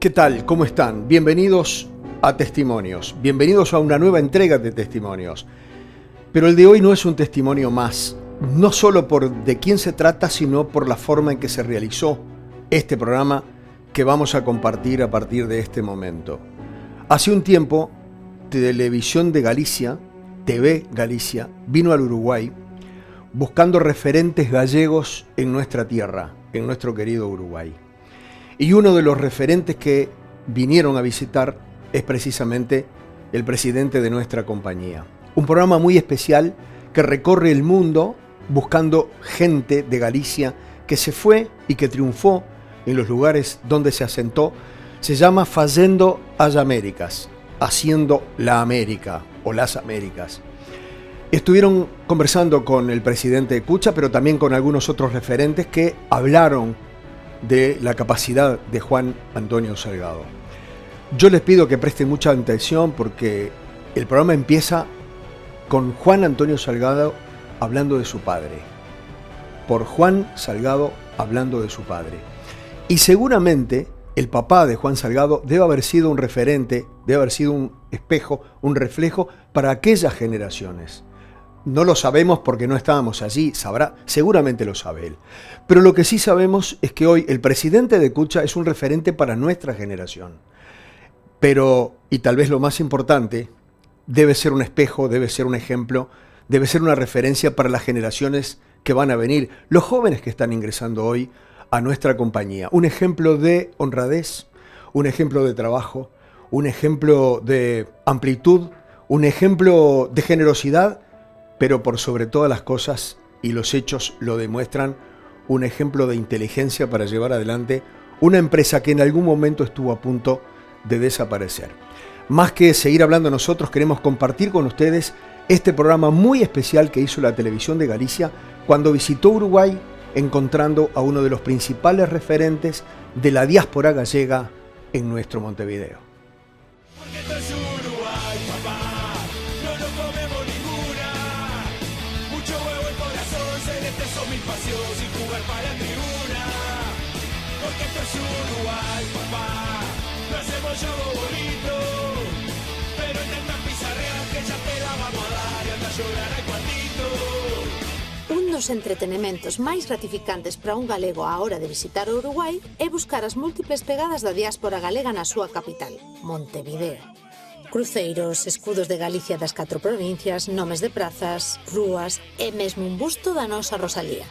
¿Qué tal? ¿Cómo están? Bienvenidos a Testimonios. Bienvenidos a una nueva entrega de Testimonios. Pero el de hoy no es un testimonio más, no solo por de quién se trata, sino por la forma en que se realizó este programa que vamos a compartir a partir de este momento. Hace un tiempo, Televisión de Galicia, TV Galicia, vino al Uruguay buscando referentes gallegos en nuestra tierra, en nuestro querido Uruguay. Y uno de los referentes que vinieron a visitar es precisamente el presidente de nuestra compañía. Un programa muy especial que recorre el mundo buscando gente de Galicia que se fue y que triunfó en los lugares donde se asentó. Se llama Fazendo as Américas, haciendo la América o las Américas. Estuvieron conversando con el presidente de Cucha, pero también con algunos otros referentes que hablaron de la capacidad de Juan Antonio Salgado. Yo les pido que presten mucha atención porque el programa empieza con Juan Antonio Salgado hablando de su padre. Por Juan Salgado hablando de su padre. Y seguramente el papá de Juan Salgado debe haber sido un referente, debe haber sido un espejo, un reflejo para aquellas generaciones. No lo sabemos porque no estábamos allí, seguramente lo sabe él. Pero lo que sí sabemos es que hoy el presidente de Cucha es un referente para nuestra generación. Pero, y tal vez lo más importante, debe ser un espejo, debe ser un ejemplo, debe ser una referencia para las generaciones que van a venir, los jóvenes que están ingresando hoy a nuestra compañía. Un ejemplo de honradez, un ejemplo de trabajo, un ejemplo de amplitud, un ejemplo de generosidad, pero por sobre todas las cosas, y los hechos lo demuestran, un ejemplo de inteligencia para llevar adelante una empresa que en algún momento estuvo a punto de desaparecer. Más que seguir hablando nosotros, queremos compartir con ustedes este programa muy especial que hizo la Televisión de Galicia cuando visitó Uruguay, encontrando a uno de los principales referentes de la diáspora gallega en nuestro Montevideo. Un dos entretenimentos máis gratificantes para un galego á hora de visitar o Uruguai é buscar as múltiples pegadas da diáspora galega na súa capital, Montevideo. Cruceiros, escudos de Galicia das 4 provincias, nomes de prazas, rúas e mesmo un busto da nosa Rosalía.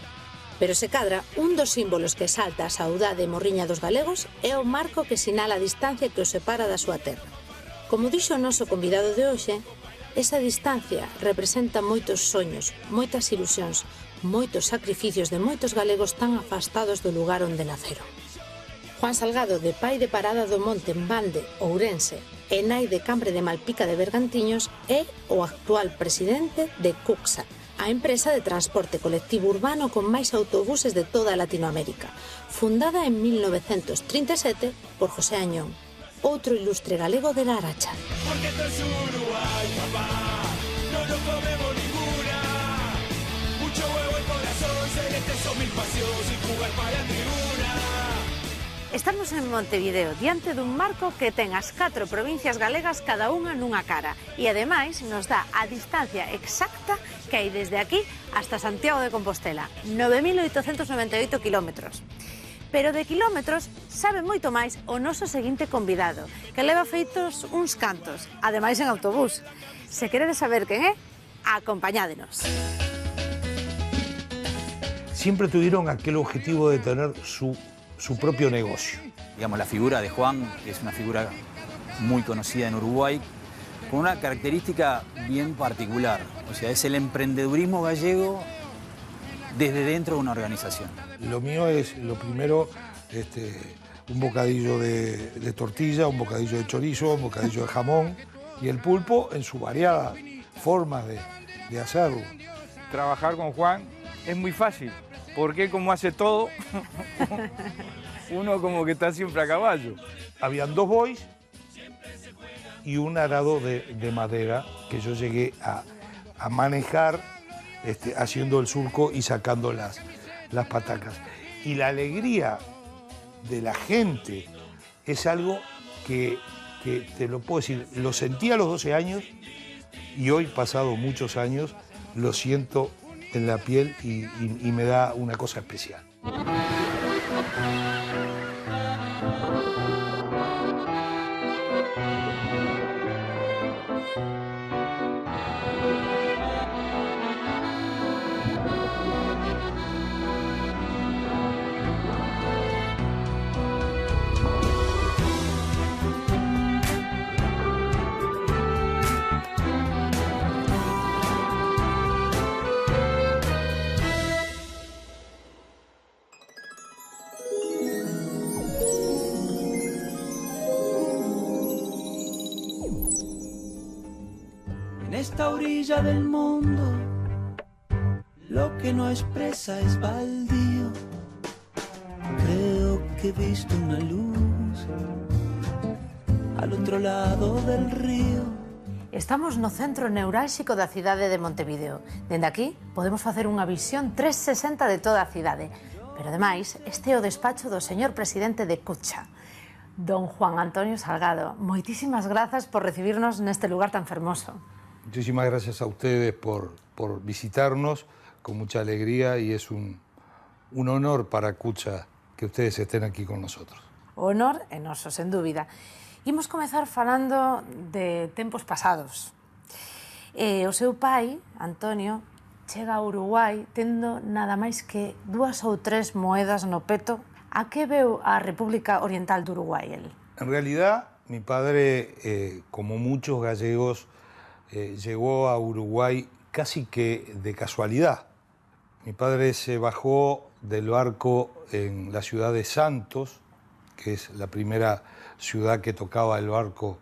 Pero se cadra, un dos símbolos que salta a saudade e morriña dos galegos é o marco que sinala a distancia que os separa da súa terra. Como dixo o noso convidado de hoxe, esa distancia representa moitos soños, moitas ilusións, moitos sacrificios de moitos galegos tan afastados do lugar onde naceron. Juan Salgado, de pai de Parada do Monte en Valde, Ourense, e nai de Cambre de Malpica de Bergantiños, é o actual presidente de Cuxa, a empresa de transporte colectivo urbano con máis autobuses de toda Latinoamérica, fundada en 1937 por José Añón, outro ilustre galego de La Aracha. Porque esto es Uruguay, papá, no nos comemos ninguna. Mucho huevo el corazón, celeste son mil pasiones y jugar para la tribuna. Estamos en Montevideo, diante dun marco que ten as 4 provincias galegas cada unha nunha cara e ademais nos dá a distancia exacta que hai desde aquí hasta Santiago de Compostela, 9.898 kilómetros. Pero de kilómetros sabe moito máis o noso seguinte convidado, que leva feitos uns cantos, ademais en autobús. Se queredes saber quen é, acompañádenos. Siempre tuvieron aquel objetivo de tener su propio negocio. Digamos, la figura de Juan es una figura muy conocida en Uruguay, con una característica bien particular. O sea, es el emprendedurismo gallego desde dentro de una organización. Lo mío es, lo primero, un bocadillo de tortilla, un bocadillo de chorizo, un bocadillo de jamón y el pulpo en sus variadas formas de hacerlo. Trabajar con Juan es muy fácil, porque como hace todo, uno como que está siempre a caballo. Habían 2 bois y un arado de madera que yo llegué a manejar haciendo el surco y sacando las patacas. Y la alegría de la gente es algo que te lo puedo decir, lo sentí a los 12 años y hoy, pasado muchos años, lo siento en la piel y me da una cosa especial. En esta orilla del mundo, lo que no expresa es baldío. Creo que he visto una luz al outro lado del río. Estamos no centro neurálxico da cidade de Montevideo. Dende aquí podemos facer unha visión 360 de toda a cidade. Pero ademais, este é o despacho do señor presidente de Cucha, don Juan Antonio Salgado. Moitísimas grazas por recibirnos neste lugar tan fermoso. Muchísimas gracias a ustedes por visitarnos con mucha alegría y es un honor para Cucha que ustedes estén aquí con nosotros. O honor é noso, sen dúbida. Imos comezar falando de tempos pasados. O seu pai, Antonio, chega a Uruguai tendo nada máis que 2 ou 3 moedas no peto. A que veu a República Oriental do Uruguai, el? En realidad, mi padre, como muchos gallegos, llegó a Uruguay casi que de casualidad. Mi padre se bajó del barco en la ciudad de Santos, que es la primera ciudad que tocaba el barco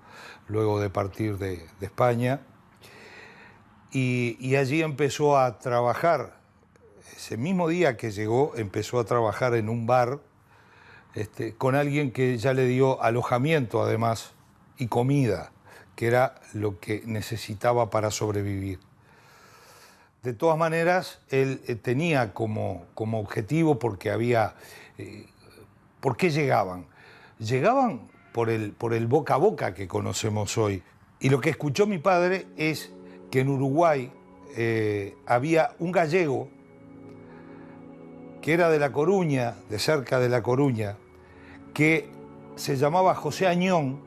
luego de partir de España, y allí empezó a trabajar. Ese mismo día que llegó, empezó a trabajar en un bar con alguien que ya le dio alojamiento, además, y comida, que era lo que necesitaba para sobrevivir. De todas maneras, él tenía como objetivo, porque había... ¿Por qué llegaban? Llegaban por el boca a boca que conocemos hoy. Y lo que escuchó mi padre es que en Uruguay había un gallego que era de La Coruña, de cerca de La Coruña, que se llamaba José Añón,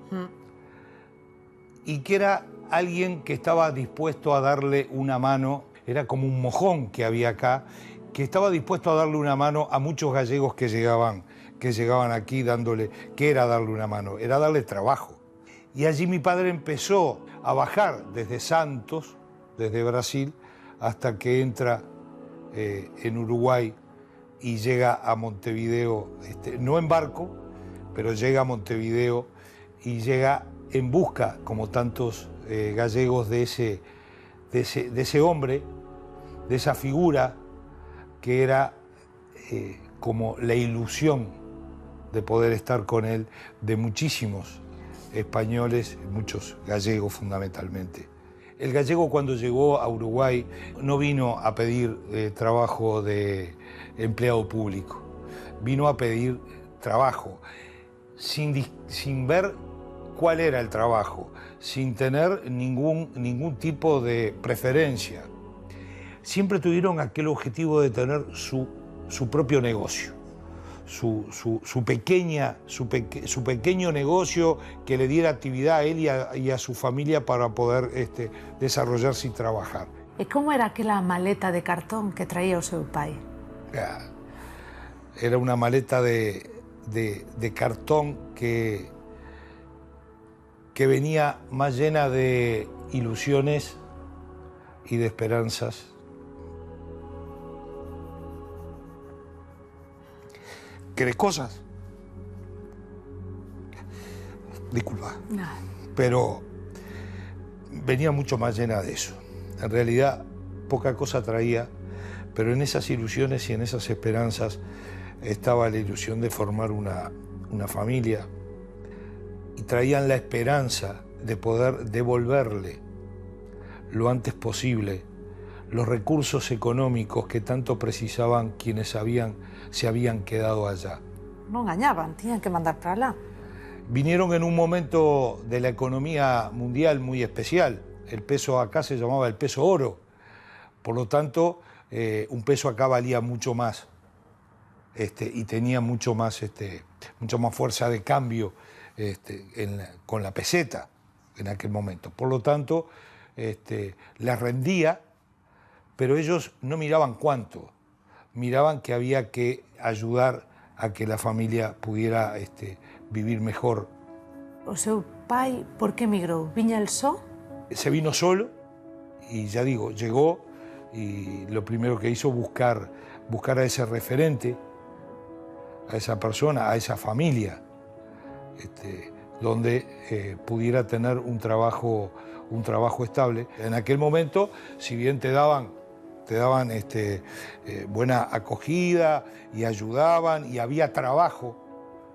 y que era alguien que estaba dispuesto a darle una mano, era como un mojón que había acá, que estaba dispuesto a darle una mano a muchos gallegos que llegaban aquí dándole, ¿qué era darle una mano? Era darle trabajo. Y allí mi padre empezó a bajar desde Santos, desde Brasil, hasta que entra en Uruguay y llega a Montevideo, no en barco, pero llega a Montevideo y llega en busca, como tantos gallegos, de ese hombre, de esa figura que era como la ilusión de poder estar con él, de muchísimos españoles, muchos gallegos fundamentalmente. El gallego, cuando llegó a Uruguay, no vino a pedir trabajo de empleado público, vino a pedir trabajo sin ver cuál era el trabajo, sin tener ningún tipo de preferencia. Siempre tuvieron aquel objetivo de tener su propio negocio, su pequeño negocio que le diera actividad a él y a su familia para poder desarrollarse y trabajar. E como era aquela maleta de cartón que traía o seu pai? Era una maleta de cartón que venía más llena de ilusiones y de esperanzas. ¿Querés cosas? Disculpa. No. Pero venía mucho más llena de eso. En realidad, poca cosa traía, pero en esas ilusiones y en esas esperanzas estaba la ilusión de formar una familia, y traían la esperanza de poder devolverle lo antes posible los recursos económicos que tanto precisaban quienes se habían quedado allá. Non gañaban, tiñan que mandar para lá. Vinieron en un momento de la economía mundial muy especial. El peso acá se llamaba el peso oro. Por lo tanto, un peso acá valía mucho más y tenía mucha más fuerza de cambio con la peseta en aquel momento. Por lo tanto, les rendía, pero ellos no miraban cuánto, miraban que había que ayudar a que la familia pudiera vivir mejor. O seu pai, por qué emigrou? Viña el só? Se vino solo y ya digo, llegó y lo primero que hizo buscar a ese referente, a esa persona, a esa familia, donde pudiera tener un trabajo estable. En aquel momento, si bien te daban buena acogida y ayudaban y había trabajo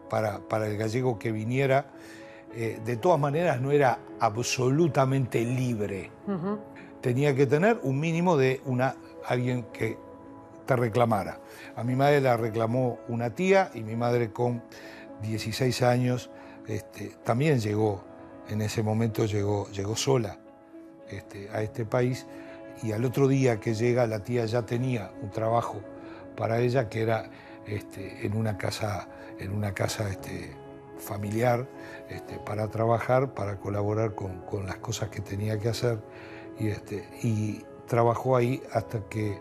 para el gallego que viniera, de todas maneras no era absolutamente libre. Tenía que tener un mínimo de alguien que te reclamara. A mi madre la reclamó una tía y mi madre con 16 años también llegó, en ese momento llegó sola a este país. Y al otro día que llega, la tía ya tenía un trabajo para ella que era en una casa familiar, para trabajar, para colaborar con las cosas que tenía que hacer. Y trabajó ahí hasta que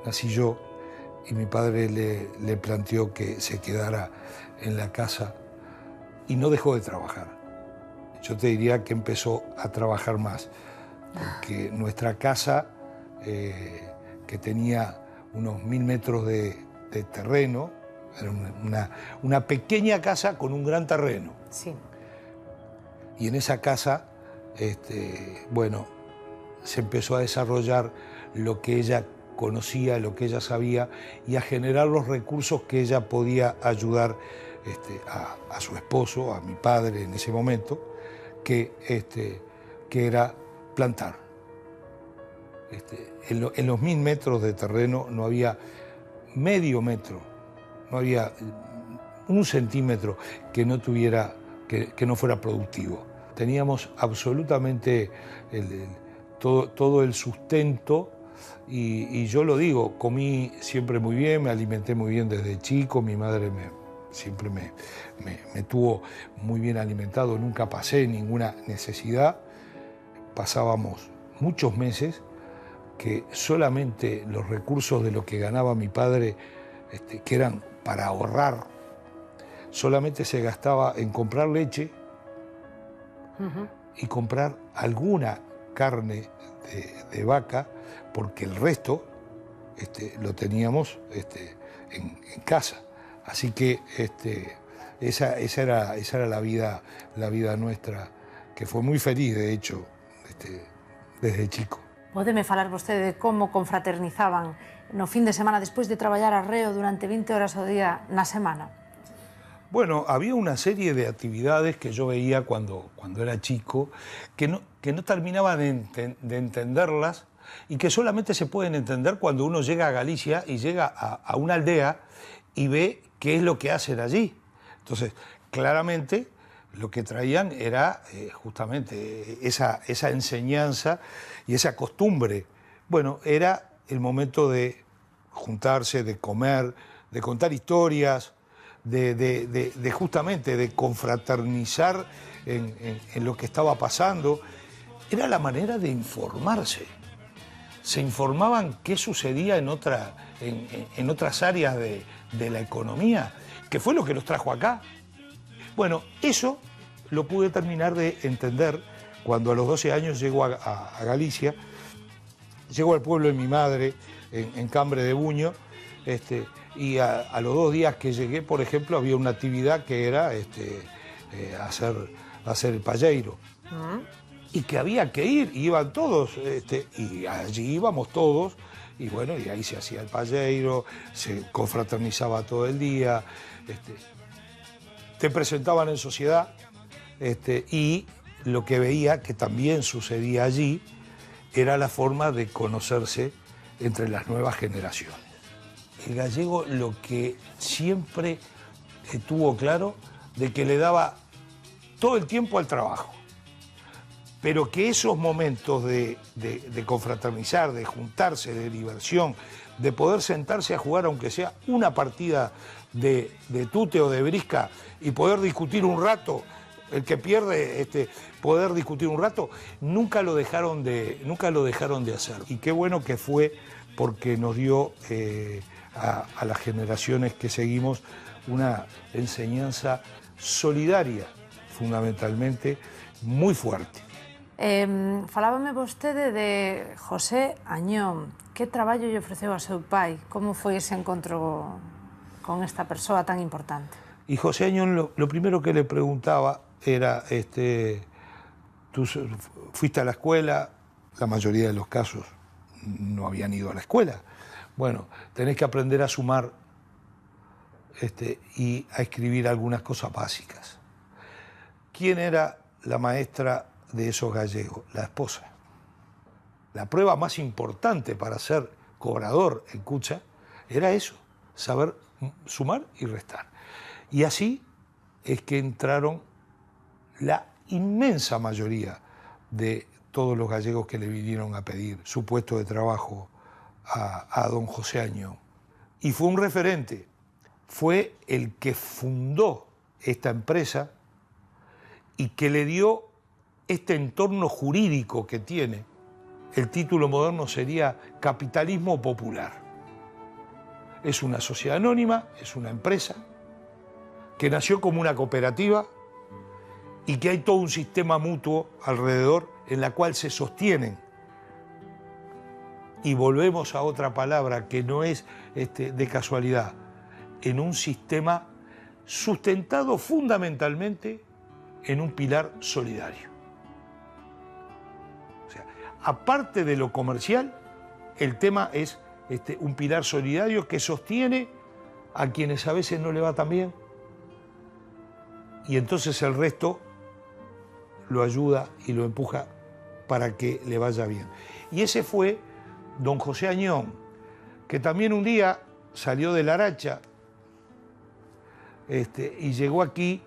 nací yo y mi padre le planteó que se quedara en la casa y no dejó de trabajar. Yo te diría que empezó a trabajar más, porque nuestra casa, que tenía unos 1000 metros de terreno, era una pequeña casa con un gran terreno. Sí. Y en esa casa, bueno, se empezó a desarrollar lo que ella conocía, lo que ella sabía, y a generar los recursos que ella podía ayudar a su esposo, a mi padre en ese momento, que era plantar. En los 1000 metros de terreno no había medio metro, no había un centímetro que no tuviera, que no fuera productivo. Teníamos absolutamente todo el sustento y yo lo digo, comí siempre muy bien, me alimenté muy bien desde chico, mi madre siempre me tuvo muy bien alimentado, nunca pasé ninguna necesidad. Pasábamos muchos meses que solamente los recursos de lo que ganaba mi padre, que eran para ahorrar, solamente se gastaba en comprar leche y comprar alguna carne de vaca, porque el resto lo teníamos en casa. Así que esa era la vida nuestra, que fue muy feliz, de hecho, desde chico. Pódeme falar vostede de como confraternizaban no fin de semana despois de traballar arreo durante 20 horas ao día na semana? Bueno, había una serie de actividades que yo veía cuando era chico que no terminaba de entenderlas y que solamente se pueden entender cuando uno llega a Galicia y llega a una aldea y ve qué es lo que hacen allí. Entonces, claramente lo que traían era justamente esa enseñanza y esa costumbre. Bueno, era el momento de juntarse, de comer, de contar historias, justamente de confraternizar en lo que estaba pasando. Era la manera de informarse. Se informaban qué sucedía en otras áreas de la economía, que fue lo que los trajo acá. Bueno, eso lo pude terminar de entender cuando a los 12 años llego a Galicia, llego al pueblo de mi madre, en Cambre de Buño, y a los 2 días que llegué, por ejemplo, había una actividad que era hacer el palleiro. Y que había que ir, y iban todos, y allí íbamos todos, y bueno, y ahí se hacía el palleiro, se confraternizaba todo el día, te presentaban en sociedad, y lo que veía que también sucedía allí era la forma de conocerse entre las nuevas generaciones. El gallego lo que siempre tuvo claro de que le daba todo el tiempo al trabajo. Pero que esos momentos de confraternizar, de juntarse, de diversión, de poder sentarse a jugar aunque sea una partida de tute o de brisca y poder discutir un rato, el que pierde poder discutir un rato, nunca lo dejaron de hacer. Y qué bueno que fue, porque nos dio a las generaciones que seguimos una enseñanza solidaria, fundamentalmente, muy fuerte. Falábame vostede de José Añón. Que traballo lle ofreceu a seu pai? Como foi ese encontro con esta persoa tan importante? Y José Añón lo primero que le preguntaba era, tú fuiste a la escuela, la mayoría de los casos no habían ido a la escuela. Bueno, tenés que aprender a sumar y a escribir algunas cosas básicas. ¿Quién era la maestra de esos gallegos? La esposa. La prueba más importante para ser cobrador en Cucha era eso, saber sumar y restar. Y así es que entraron la inmensa mayoría de todos los gallegos que le vinieron a pedir su puesto de trabajo a don José Añón. Y fue un referente, fue el que fundó esta empresa y que le dio este entorno jurídico que tiene. El título moderno sería Capitalismo Popular. Es una sociedad anónima, es una empresa que nació como una cooperativa y que hay todo un sistema mutuo alrededor en la cual se sostienen. Y volvemos a otra palabra que no es de casualidad, en un sistema sustentado fundamentalmente en un pilar solidario. O sea, aparte de lo comercial, el tema es un pilar solidario que sostiene a quienes a veces no le va tan bien, y entonces el resto lo ayuda y lo empuja para que le vaya bien. Y ese fue don José Añón, que también un día salió de Laracha y llegó aquí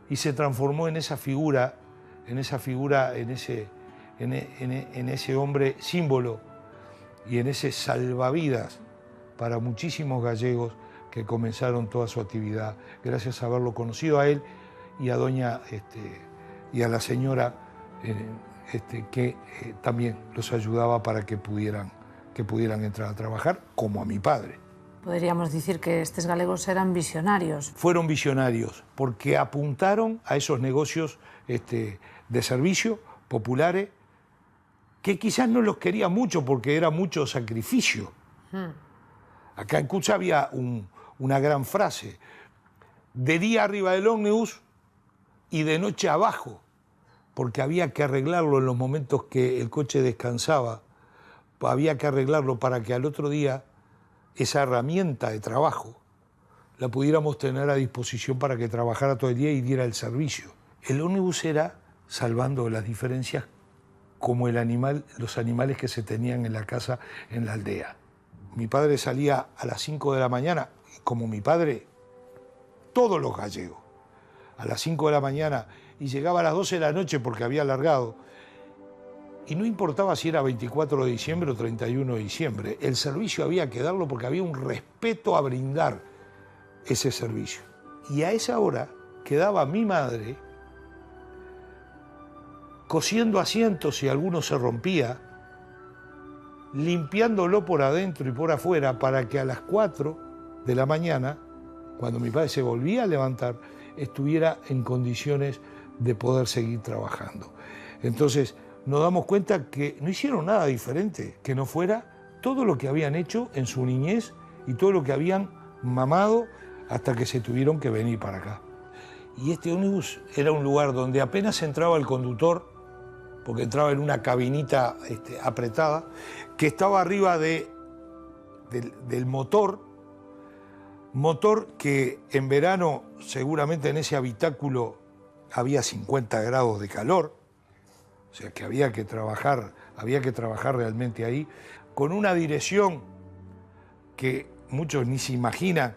y se transformó en esa figura, en ese hombre símbolo y en ese salvavidas para muchísimos gallegos que comenzaron toda su actividad gracias a haberlo conocido a él y a doña y a la señora que también los ayudaba para que pudieran entrar a trabajar, como a mi padre. Podríamos decir que estos galegos eran visionarios. Fueron visionarios porque apuntaron a esos negocios de servicio populares que quizás no los quería mucho porque era mucho sacrificio. Acá en Cucha había una gran frase: de día arriba del ómnibus y de noche abajo, porque había que arreglarlo en los momentos que el coche descansaba, había que arreglarlo para que al otro día esa herramienta de trabajo la pudiéramos tener a disposición para que trabajara todo el día y diera el servicio. El ómnibus era salvando las diferencias como los animales que se tenían en la casa, en la aldea. Mi padre salía a las 5 de la mañana, como mi padre, todos los gallegos, a las 5 de la mañana, y llegaba a las 12 de la noche porque había alargado. Y no importaba si era 24 de diciembre o 31 de diciembre, el servicio había que darlo porque había un respeto a brindar ese servicio. Y a esa hora quedaba mi madre cosiendo asientos si alguno se rompía, limpiándolo por adentro y por afuera para que a las 4 de la mañana, cuando mi padre se volvía a levantar, estuviera en condiciones de poder seguir trabajando. Entonces nos damos cuenta que no hicieron nada diferente, que no fuera todo lo que habían hecho en su niñez y todo lo que habían mamado hasta que se tuvieron que venir para acá. Y este ómnibus era un lugar donde apenas entraba el conductor, porque entraba en una cabinita apretada, que estaba arriba del motor que en verano seguramente en ese habitáculo había 50 grados de calor, o sea que había que trabajar realmente ahí, con una dirección que muchos ni se imaginan,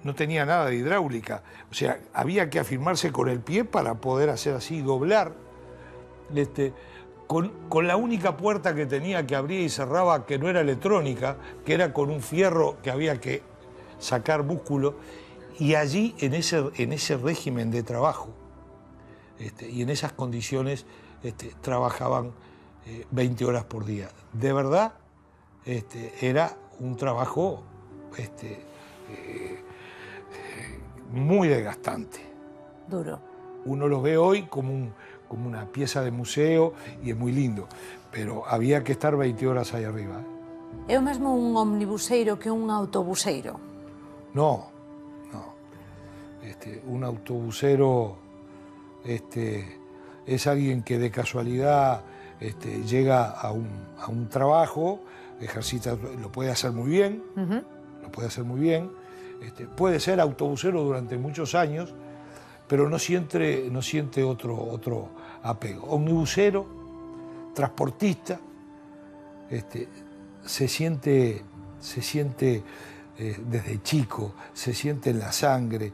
no tenía nada de hidráulica. O sea, había que afirmarse con el pie para poder hacer así, doblar. Con la única puerta que tenía que abría y cerraba, que no era electrónica, que era con un fierro que había que sacar músculo. Y allí, en ese régimen de trabajo y en esas condiciones, trabajaban 20 horas por día. De verdad, era un trabajo muy desgastante. Duro. Uno lo ve hoy como una pieza de museo y es muy lindo, pero había que estar 20 horas ahí arriba. É o mesmo un omnibuseiro que un autobuseiro? No. Un autobusero es alguien que de casualidad llega a un trabajo, ejercita, lo puede hacer muy bien, puede ser autobusero durante muchos años, pero no siente otro apego. Omnibusero, transportista, se siente desde chico, se siente en la sangre,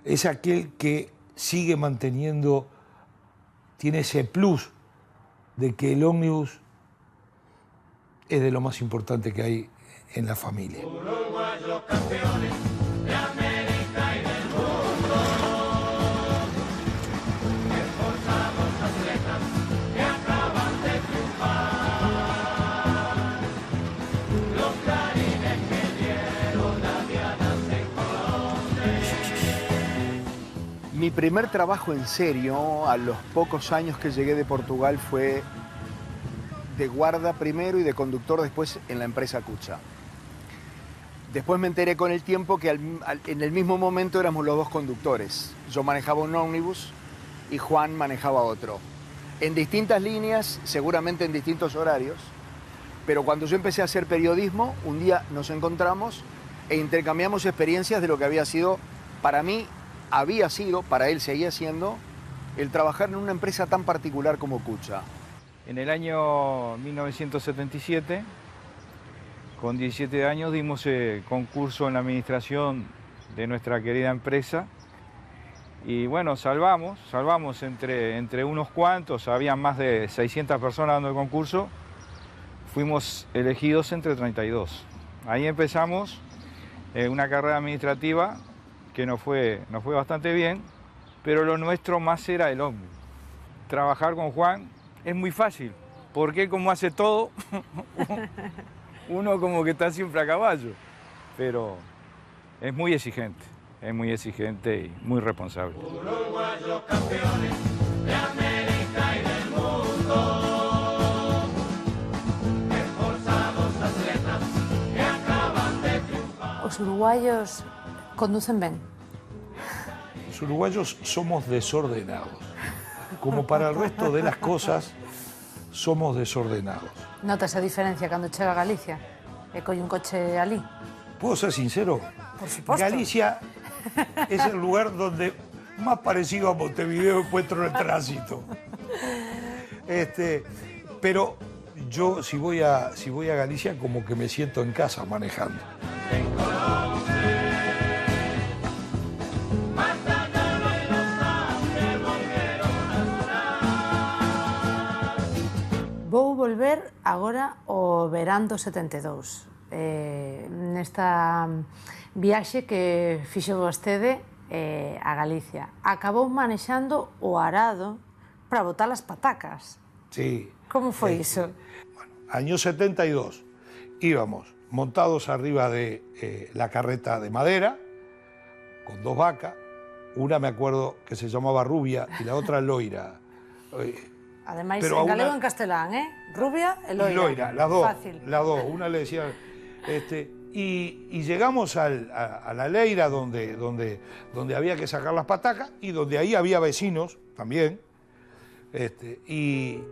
es aquel que sigue manteniendo, tiene ese plus de que el ómnibus es de lo más importante que hay en la familia. Uruguayos campeones de América y del mundo, esforzados atletas que acaban de triunfar, los clarines que dieron las dianas en Colón. Mi primer trabajo en serio, a los pocos años que llegué de Portugal, fue de guarda primero y de conductor después en la empresa Cucha. Después me enteré con el tiempo que en el mismo momento éramos los dos conductores. Yo manejaba un ómnibus y Juan manejaba otro. En distintas líneas, seguramente en distintos horarios, pero cuando yo empecé a hacer periodismo, un día nos encontramos e intercambiamos experiencias de lo que había sido, para mí, para él seguía siendo, el trabajar en una empresa tan particular como Cucha. En el año 1977, con 17 años, dimos concurso en la administración de nuestra querida empresa y bueno, salvamos entre unos cuantos, había más de 600 personas dando el concurso, fuimos elegidos entre 32. Ahí empezamos una carrera administrativa que nos fue bastante bien, pero lo nuestro más era el ómnibus. Trabajar con Juan es muy fácil, porque como hace todo, uno como que está siempre a caballo, pero es muy exigente y muy responsable. Uruguayos campeones de América y del mundo, esforzados atletas que acaban de triunfar. Os uruguayos conducen ben? Los uruguayos somos desordenados. Como para el resto de las cosas, somos desordenados. Notas a diferencia cando chega a Galicia e colle un coche alí? ¿Puedo ser sincero? Por supuesto. Galicia es el lugar donde más parecido a Montevideo encuentro el tránsito. Pero yo si voy a Galicia como que me siento en casa manejando. Vou volver agora ao verán do 72. Nesta viaxe que fixo vostede a Galicia. Acabou manexando o arado para botar as patacas. Sí. Como foi iso? Bueno, año 72 íbamos montados arriba de la carreta de madera, con dos vacas. Una me acuerdo que se llamaba Rubia y la otra Loira. Ademais, pero en galego e en castelán, Rubia e Loira. Loira, las dos. Fácil. Las dos. Una le decía... y llegamos a la Leira donde había que sacar las patacas y donde ahí había vecinos también. Y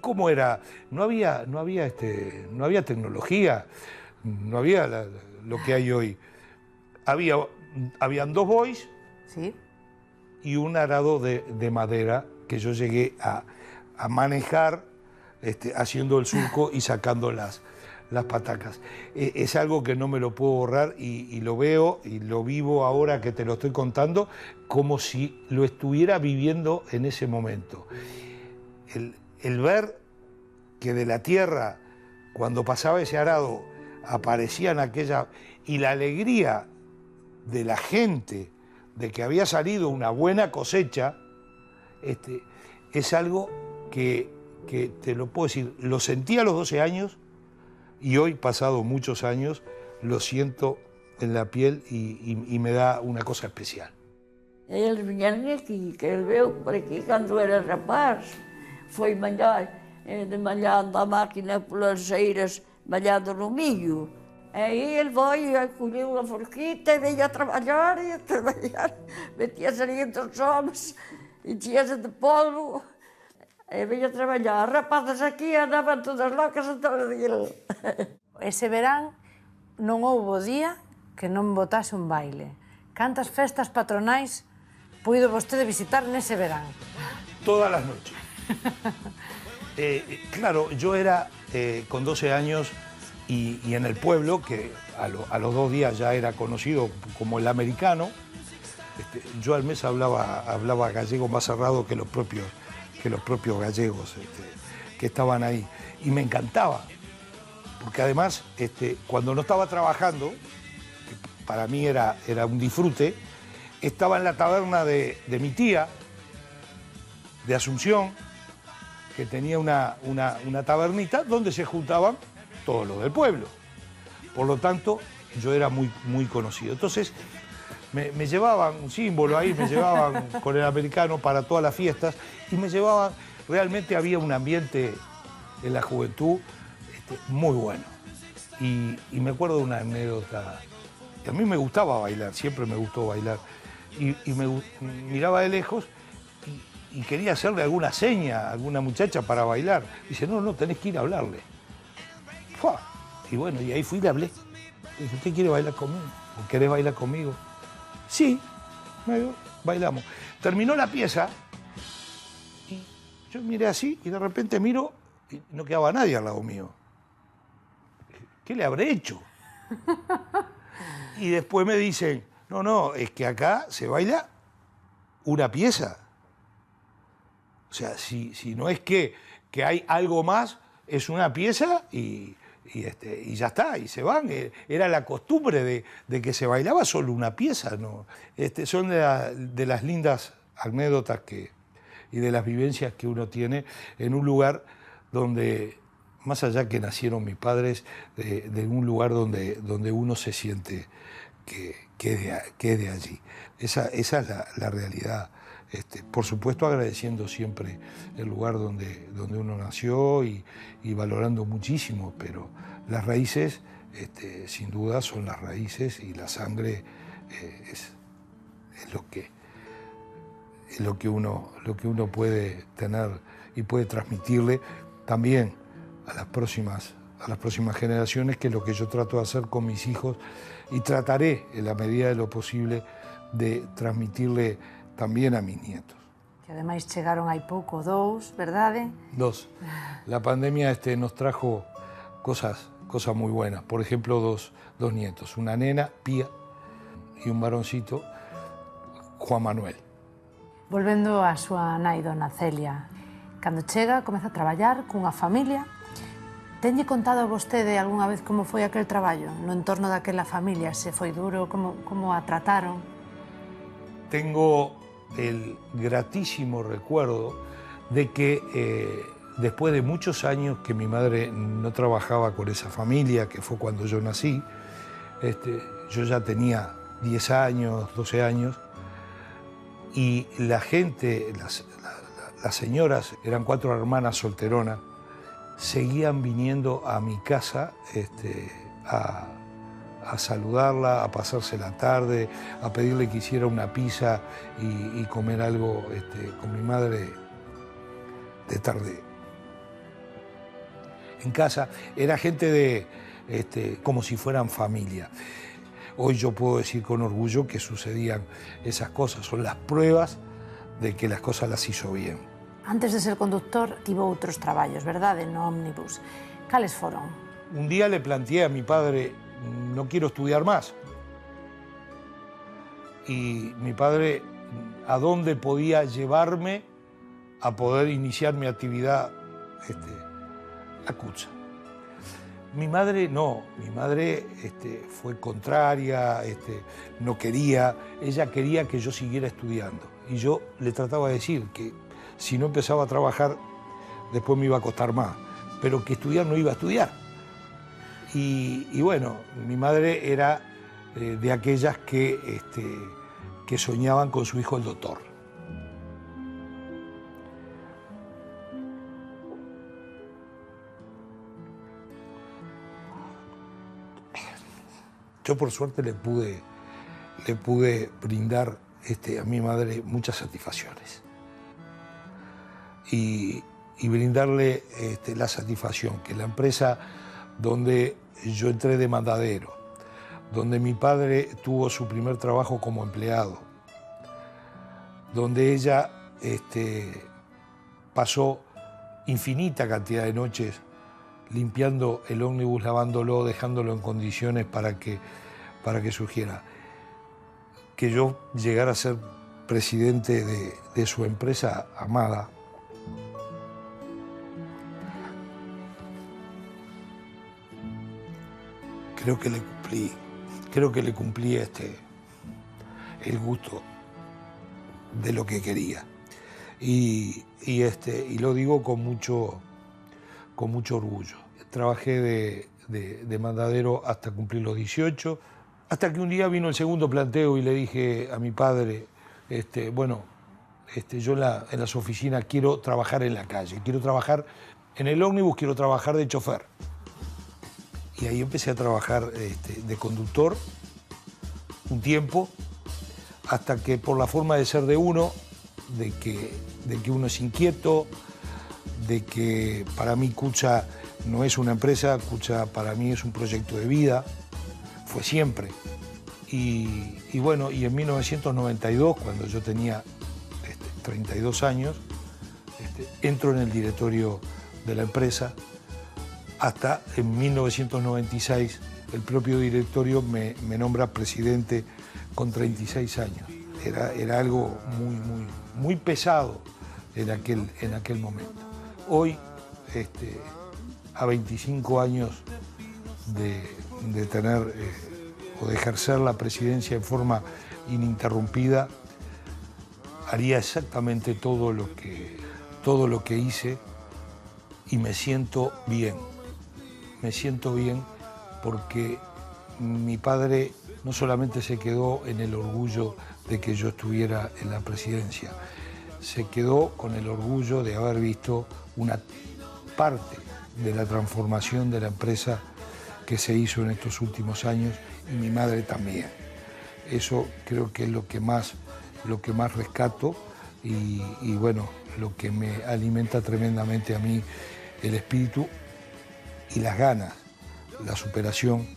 cómo era, no había tecnología, no había lo que hay hoy. Habían dos bois, sí, y un arado de madera que yo llegué a manejar haciendo el surco y sacando las las patacas. Es algo que no me lo puedo borrar y lo veo y lo vivo ahora que te lo estoy contando como si lo estuviera viviendo en ese momento. El ver que de la tierra, cuando pasaba ese arado, aparecían aquellas... y la alegría de la gente de que había salido una buena cosecha, es algo que te lo puedo decir, lo sentí a los 12 años y hoy, pasado muchos años, lo siento en la piel y me da una cosa especial. Eles vinham aqui, que ele veio por aqui quando era rapaz, foi malhar, de malhando a máquina pelas eiras, malhando no milho. Aí ele veio, colheu a forquita e veio a trabalhar, metia-se ali entre os homens, enchia-se de polvo, e veio a trabalhar. As rapazas aqui andavam todas loucas a todo dele. Ese verán non houbo día que non botase un baile. Cantas festas patronais puido vostede visitar nese verán? Todas las noches. Claro, yo era con 12 años y en el pueblo, que a los 2 días ya era conocido como el americano, yo al mes hablaba gallego más cerrado que los propios gallegos que estaban ahí. Y me encantaba, porque además cuando no estaba trabajando, que para mí era un disfrute, estaba en la taberna de mi tía, de Asunción, que tenía una tabernita donde se juntaban todos los del pueblo. Por lo tanto, yo era muy conocido. Entonces, me llevaban un símbolo ahí, me llevaban con el americano para todas las fiestas y me llevaban, realmente había un ambiente en la juventud muy bueno. Y me acuerdo de una anécdota, que a mí me gustaba bailar, siempre me gustó bailar, y me miraba de lejos y quería hacerle alguna seña a alguna muchacha para bailar. Dice, no, tenés que ir a hablarle. ¡Fua! Y bueno, y ahí fui y le hablé. Le dije, ¿usted quiere bailar conmigo? ¿O querés bailar conmigo? Sí, bailamos. Terminó la pieza y yo miré así y de repente miro y no quedaba nadie al lado mío. ¿Qué le habré hecho? Y después me dicen, no, es que acá se baila una pieza. O sea, si no es que hay algo más, es una pieza y ya está, y se van. Era la costumbre de que se bailaba solo una pieza, ¿no? Son de las lindas anécdotas y de las vivencias que uno tiene en un lugar donde, más allá que nacieron mis padres, de un lugar donde uno se siente que es de allí. Esa es la realidad. Por supuesto, agradeciendo siempre el lugar donde uno nació y valorando muchísimo, pero las raíces, sin duda, son las raíces y la sangre es lo que uno puede tener y puede transmitirle también a las próximas generaciones, que es lo que yo trato de hacer con mis hijos y trataré, en la medida de lo posible, de transmitirle también a mis nietos. Que ademais chegaron hai pouco 2, verdade? 2. La pandemia nos trajo cosas muy buenas. Por ejemplo, dos nietos, una nena, Pía, y un varoncito, Juan Manuel. Volvendo á súa nai, dona Celia, cando chega, comeza a traballar cunha familia. Tenlle contado a vostede algunha vez como foi aquel traballo no entorno daquela familia? Se foi duro, como a trataron? Tengo el gratísimo recuerdo de que después de muchos años que mi madre no trabajaba con esa familia, que fue cuando yo nací, yo ya tenía 10 años, 12 años, y la gente, las señoras, eran 4 hermanas solteronas, seguían viniendo a mi casa a saludarla, a pasarse la tarde, a pedirle que hiciera una pizza y comer algo con mi madre de tarde. En casa era gente como si fueran familia. Hoy yo puedo decir con orgullo que sucedían esas cosas, son las pruebas de que las cosas las hizo bien. Antes de ser conductor, tivo outros traballos, verdade, no ómnibus. Cales foron? un día le planteé a mi padre, no quiero estudiar más. Y mi padre, ¿a dónde podía llevarme a poder iniciar mi actividad? La CUTSA. Mi madre no, mi madre fue contraria, no quería, ella quería que yo siguiera estudiando. Y yo le trataba de decir que si no empezaba a trabajar, después me iba a costar más, pero que estudiar no iba a estudiar. Y bueno, mi madre era de aquellas que soñaban con su hijo el doctor. Yo por suerte le pude brindar a mi madre muchas satisfacciones. Y brindarle la satisfacción que la empresa donde yo entré de mandadero, donde mi padre tuvo su primer trabajo como empleado, donde ella pasó infinita cantidad de noches limpiando el ómnibus, lavándolo, dejándolo en condiciones para que surgiera. Que yo llegara a ser presidente de su empresa amada, creo que le cumplí el gusto de lo que quería. Y lo digo con mucho orgullo. Trabajé de mandadero hasta cumplir los 18, hasta que un día vino el segundo planteo y le dije a mi padre, yo en las oficinas quiero trabajar en la calle, quiero trabajar en el ómnibus, quiero trabajar de chofer. Y ahí empecé a trabajar de conductor un tiempo, hasta que por la forma de ser de uno, de que uno es inquieto, de que para mí CUTSA no es una empresa, CUTSA para mí es un proyecto de vida, fue siempre. Y bueno, y en 1992, cuando yo tenía 32 años, entro en el directorio de la empresa. Hasta en 1996 el propio directorio me nombra presidente con 36 años. Era algo muy pesado en aquel momento. Hoy, a 25 años de tener o de ejercer la presidencia en forma ininterrumpida, haría exactamente todo lo que hice y me siento bien. Me siento bien porque mi padre no solamente se quedó en el orgullo de que yo estuviera en la presidencia, se quedó con el orgullo de haber visto una parte de la transformación de la empresa que se hizo en estos últimos años, y mi madre también. Eso creo que es lo que más rescato y bueno, lo que me alimenta tremendamente a mí el espíritu y las ganas, la superación,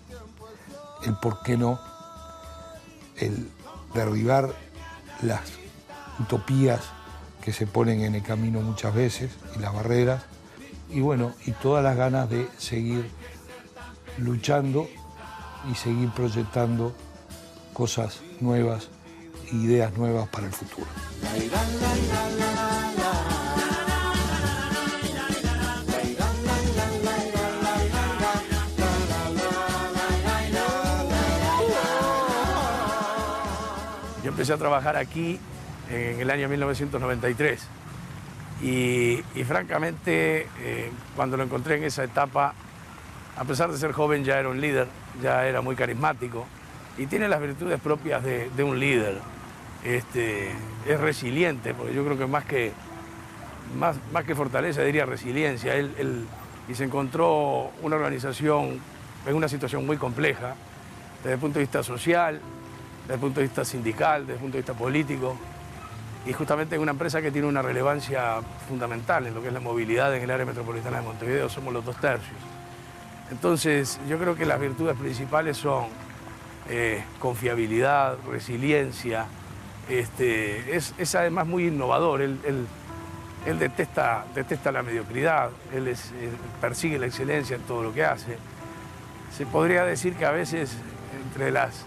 el por qué no, el derribar las utopías que se ponen en el camino muchas veces y las barreras, y bueno, y todas las ganas de seguir luchando y seguir proyectando cosas nuevas, ideas nuevas para el futuro. Yo empecé a trabajar aquí en el año 1993 y francamente cuando lo encontré en esa etapa, a pesar de ser joven ya era un líder, ya era muy carismático y tiene las virtudes propias de un líder. Es resiliente, porque yo creo que más que fortaleza diría resiliencia. Él se encontró una organización en una situación muy compleja desde el punto de vista social, desde el punto de vista sindical, desde el punto de vista político, y justamente en una empresa que tiene una relevancia fundamental en lo que es la movilidad en el área metropolitana de Montevideo, somos los 2/3. Entonces, yo creo que las virtudes principales son confiabilidad, resiliencia, es además muy innovador, él detesta la mediocridad, él persigue la excelencia en todo lo que hace, Se podría decir que a veces entre las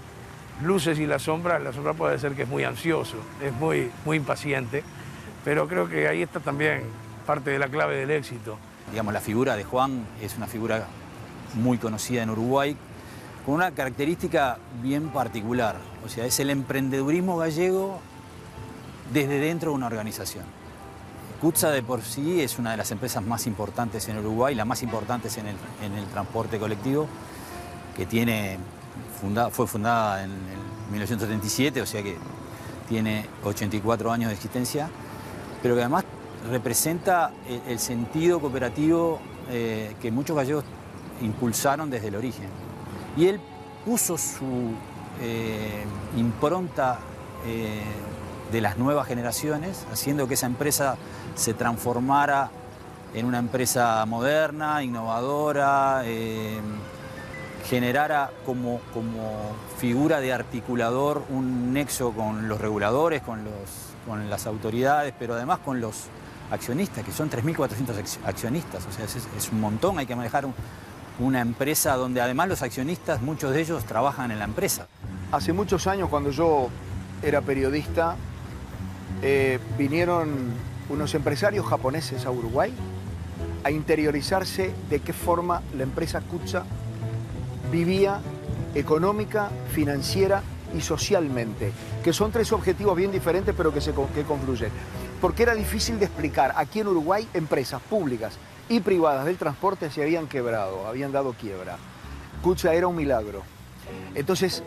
luces y la sombra puede ser que es muy ansioso, es muy impaciente, pero creo que ahí está también parte de la clave del éxito. Digamos, la figura de Juan es una figura muy conocida en Uruguay, con una característica bien particular. O sea, es el emprendedurismo gallego desde dentro de una organización. CUTSA de por sí es una de las empresas más importantes en Uruguay, la más importante en el transporte colectivo, que fue fundada en 1977, o sea que tiene 84 años de existencia, pero que además representa el sentido cooperativo que muchos gallegos impulsaron desde el origen. Y él puso su impronta de las nuevas generaciones, haciendo que esa empresa se transformara en una empresa moderna, innovadora, generara como figura de articulador un nexo con los reguladores, con las autoridades, pero además con los accionistas, que son 3.400 accionistas. O sea, es un montón. Hay que manejar una empresa donde además los accionistas, muchos de ellos trabajan en la empresa. Hace muchos años, cuando yo era periodista, vinieron unos empresarios japoneses a Uruguay a interiorizarse de qué forma la empresa CUTSA vivía económica, financiera y socialmente, que son tres objetivos bien diferentes pero que confluyen. Porque era difícil de explicar. Aquí en Uruguay, empresas públicas y privadas del transporte se habían quebrado, habían dado quiebra. CUTSA era un milagro. Entonces,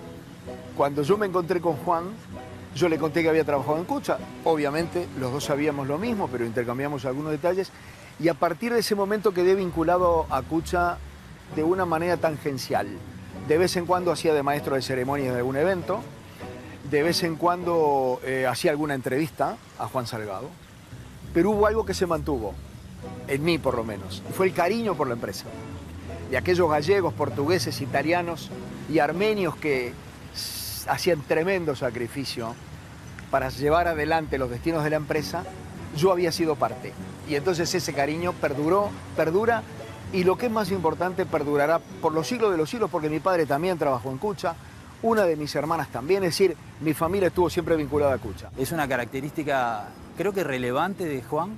cuando yo me encontré con Juan, yo le conté que había trabajado en CUTSA. Obviamente, los dos sabíamos lo mismo, pero intercambiamos algunos detalles. Y a partir de ese momento quedé vinculado a CUTSA de una manera tangencial. De vez en cuando hacía de maestro de ceremonias de algún evento. De vez en cuando hacía alguna entrevista a Juan Salgado. Pero hubo algo que se mantuvo, en mí por lo menos, y fue el cariño por la empresa. De aquellos gallegos, portugueses, italianos y armenios que hacían tremendo sacrificio para llevar adelante los destinos de la empresa, yo había sido parte. Y entonces ese cariño perdura, y lo que es más importante, perdurará por los siglos de los siglos, porque mi padre también trabajó en CUTSA, una de mis hermanas también, es decir, mi familia estuvo siempre vinculada a CUTSA. Es una característica, creo que relevante de Juan,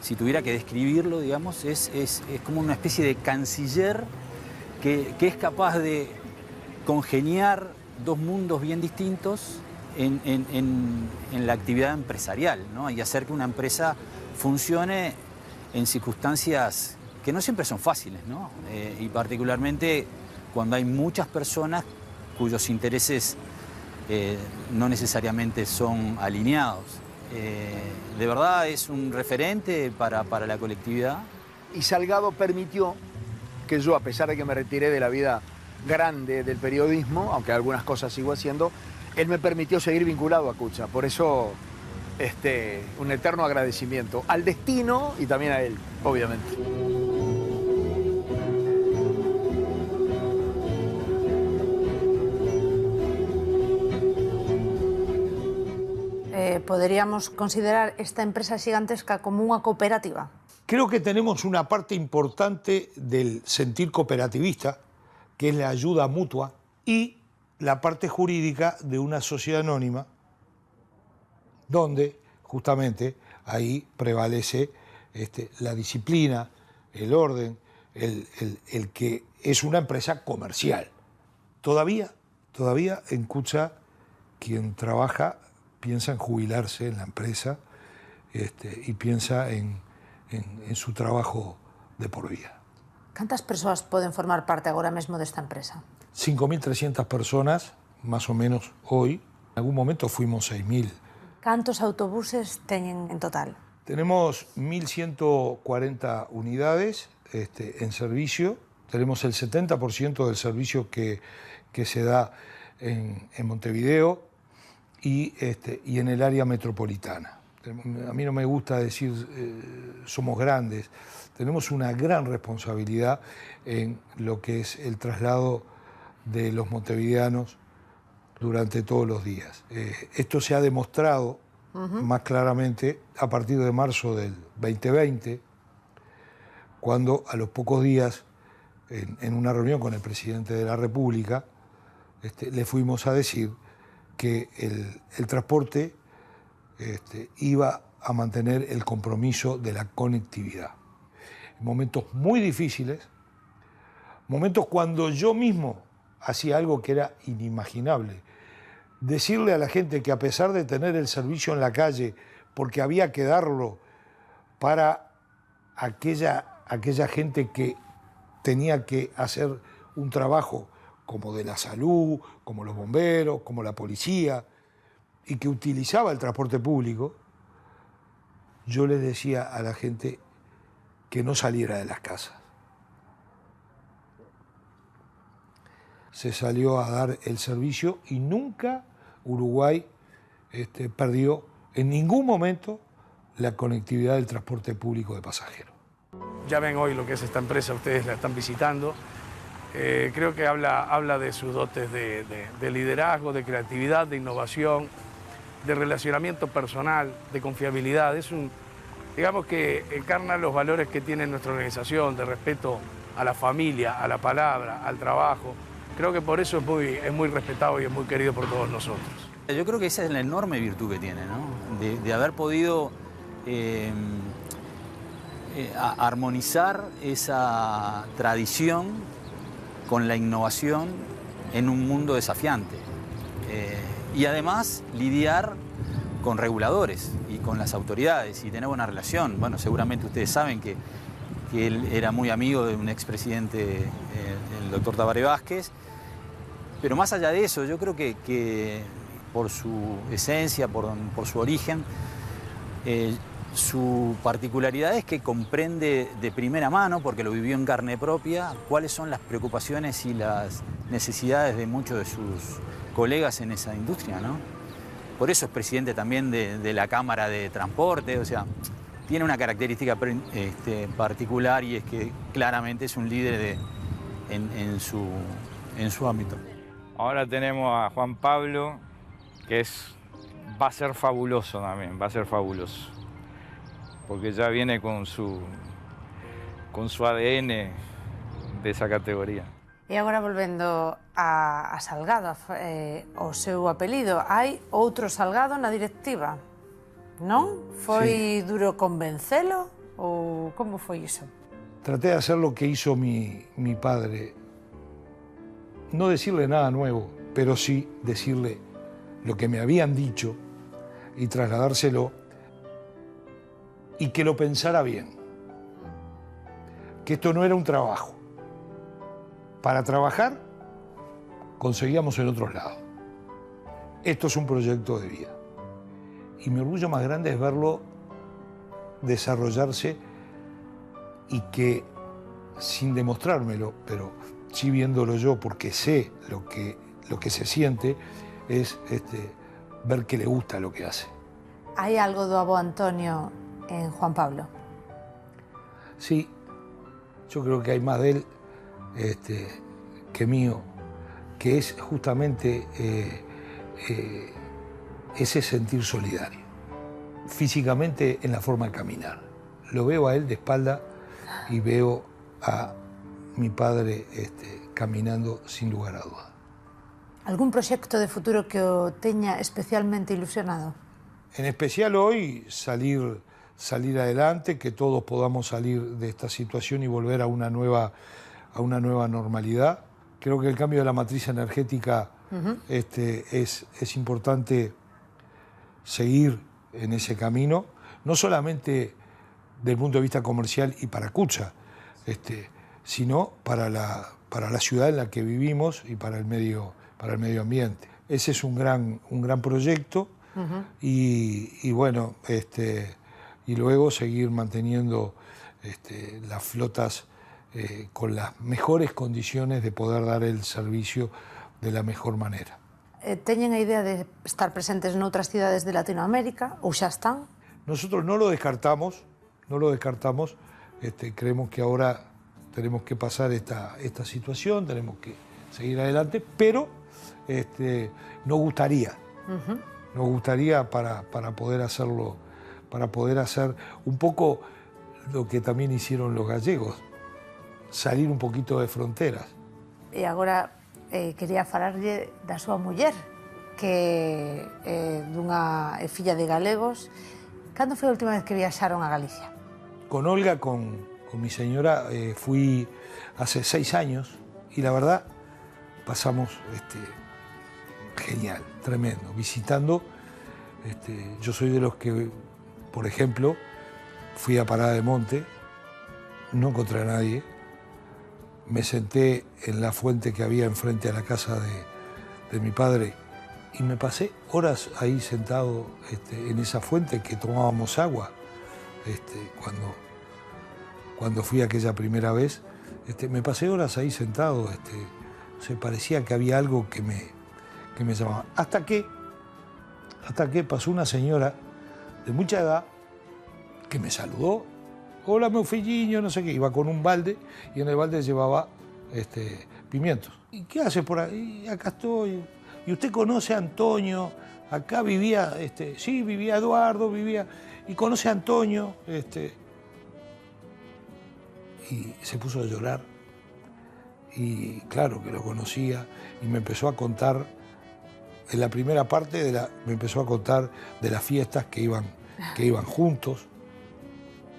si tuviera que describirlo, digamos, es como una especie de canciller que es capaz de congeniar dos mundos bien distintos en la actividad empresarial, ¿no? Y hacer que una empresa funcione en circunstancias que no siempre son fáciles, ¿no? Y particularmente cuando hay muchas personas cuyos intereses no necesariamente son alineados. De verdad es un referente para la colectividad. Y Salgado permitió que yo, a pesar de que me retiré de la vida grande del periodismo, aunque algunas cosas sigo haciendo, él me permitió seguir vinculado a CUTSA. Por eso, un eterno agradecimiento al destino y también a él, obviamente. ¿Podríamos considerar esta empresa gigantesca como una cooperativa? Creo que tenemos una parte importante del sentir cooperativista, que es la ayuda mutua, y la parte jurídica de una sociedad anónima, donde justamente ahí prevalece la disciplina, el orden, el que es una empresa comercial. Todavía en CUTSA, quien trabaja piensa en jubilarse en la empresa y piensa en su trabajo de por vida. ¿Cuántas personas pueden formar parte ahora mismo de esta empresa? 5.300 personas, más o menos hoy. En algún momento fuimos 6.000. ¿Cuántos autobuses tienen en total? Tenemos 1.140 unidades en servicio. Tenemos el 70% del servicio que se da en Montevideo y en el área metropolitana. A mí no me gusta decir somos grandes. Tenemos una gran responsabilidad en lo que es el traslado de los montevideanos durante todos los días. Esto se ha demostrado más claramente a partir de marzo del 2020, cuando a los pocos días en una reunión con el presidente de la República, le fuimos a decir que el transporte iba a mantener el compromiso de la conectividad. En momentos muy difíciles, momentos cuando yo mismo hacía algo que era inimaginable. Decirle a la gente que a pesar de tener el servicio en la calle, porque había que darlo para aquella gente que tenía que hacer un trabajo como de la salud, como los bomberos, como la policía, y que utilizaba el transporte público, yo le decía a la gente que no saliera de las casas. Se salió a dar el servicio y nunca Uruguay perdió en ningún momento la conectividad del transporte público de pasajeros. Ya ven hoy lo que es esta empresa, ustedes la están visitando. Creo que habla de sus dotes de liderazgo, de creatividad, de innovación, de relacionamiento personal, de confiabilidad. Digamos que encarna los valores que tiene nuestra organización, de respeto a la familia, a la palabra, al trabajo. Creo que por eso es muy respetado y es muy querido por todos nosotros. Yo creo que esa es la enorme virtud que tiene, ¿no? De haber podido armonizar esa tradición con la innovación en un mundo desafiante. Y además lidiar con reguladores y con las autoridades y tener buena relación. Bueno, seguramente ustedes saben que él era muy amigo de un expresidente, el doctor Tabaré Vázquez. Pero más allá de eso, yo creo que por su esencia, por su origen, su particularidad es que comprende de primera mano, porque lo vivió en carne propia, cuáles son las preocupaciones y las necesidades de muchos de sus colegas en esa industria, ¿no? Por eso es presidente también de la Cámara de Transporte, o sea, tiene una característica particular y es que claramente es un líder en su ámbito. Ahora tenemos a Juan Pablo, que va a ser fabuloso también, va a ser fabuloso. Porque ya viene con su ADN de esa categoría. E agora volvendo a Salgado, o seu apelido, hai outro Salgado na directiva, non? Foi duro convencelo ou como foi iso? Traté de hacer lo que hizo mi padre. No decirle nada nuevo, pero sí decirle lo que me habían dicho y trasladárselo y que lo pensara bien. Que esto no era un trabajo. Para trabajar conseguíamos en otros lados. Esto es un proyecto de vida. Y mi orgullo más grande es verlo desarrollarse y que, sin demostrármelo, pero sí viéndolo yo, porque sé lo que se siente, es ver que le gusta lo que hace. Hai algo do avó Antonio en Juan Pablo? Sí, yo creo que hay más de él que mío, que es justamente ese sentir solidario. Físicamente en la forma de caminar. Lo veo a él de espalda y veo a mi padre caminando sin lugar a duda. Algún proxecto de futuro que o teña especialmente ilusionado? En especial hoy salir adelante, que todos podamos salir de esta situación y volver a una nueva normalidad. Creo que el cambio de la matriz energética es importante seguir en ese camino, no solamente desde el punto de vista comercial y para Cucha, sino para la ciudad en la que vivimos y para el medio ambiente. Ese es un gran proyecto y bueno, y luego seguir manteniendo las flotas con las mejores condiciones de poder dar el servicio de la mejor manera. Teñen a idea de estar presentes en otras ciudades de Latinoamérica ou xa están? Nosotros no lo descartamos, creemos que ahora tenemos que pasar esta situación, tenemos que seguir adelante, pero nos gustaría para poder hacerlo, para poder hacer un poco lo que también hicieron los gallegos, salir un poquito de fronteras. E agora quería falarlle da súa muller, que é filla de galegos. Cando foi a última vez que viaxaron a Galicia? Con Olga, con mi señora, fui hace 6 años y la verdad pasamos genial, tremendo, visitando. Yo soy de los que, por ejemplo, fui a Parada de Monte, no encontré a nadie, me senté en la fuente que había enfrente a la casa de mi padre y me pasé horas ahí sentado en esa fuente que tomábamos agua. Cuando fui aquella primera vez, me pasé horas ahí sentado, parecía que había algo que me llamaba. Hasta que pasó una señora de mucha edad que me saludó. Hola, meu filliño, no sé qué. Iba con un balde y en el balde llevaba pimientos. ¿Y qué hace por ahí? Acá estoy. ¿Y usted conoce a Antonio? Acá vivía, sí, vivía Eduardo, vivía... ¿Y conoce a Antonio? Y se puso a llorar. Y claro que lo conocía y me empezó a contar, en la primera parte me empezó a contar de las fiestas que iban juntos,